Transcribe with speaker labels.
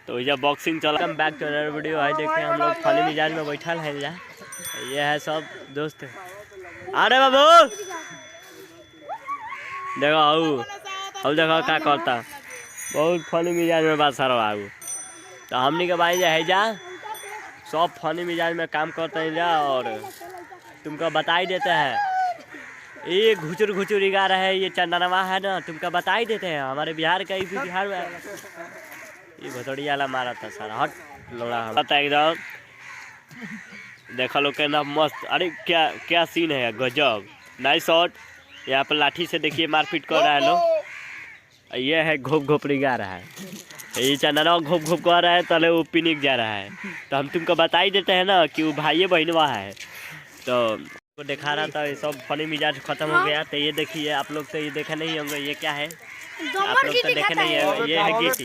Speaker 1: तो ये बॉक्सिंग चला। Welcome back to another video. आज देखें हम लोग फनी मिजाज में बैठल है। ये है सब दोस्त। अरे बाबू देखो अब देखो क्या करता, बहुत फनी मिजाज में बात सारा बाबू। तो हमनी के भाई है जा सब फनी मिजाज में काम करते हैं जा, और तुमको बता ही देते हैं। ये घुचुर घुचुर गा रहा है, ये चंदनवा है ना, तुमको बता ही देते हैं। हमारे बिहार का यूपी बिहार में ये भतोड़ी वाला मारा था सारा। हट लोड़ा था एकदम। देखा लोग कहना मस्त। अरे क्या क्या सीन है, गजब नाइस शॉट। यहाँ पर लाठी से देखिए मारपीट कर रहा है लोग। ये है घोप घोपड़ी गा रहा है, ये चंदनवा घोप घोप कर रहा है, तले वो पिनिक जा रहा है। तो हम तुमको बता ही देते हैं ना कि वो भाई बहनवा है। तो दिखा रहा था, ये सब फनी मिजाज खत्म हो गया। तो ये देखिए आप लोग तो ये देखे नहीं होंगे, ये क्या है आप लोग तो देखे नहीं है, ये है गिट्टी।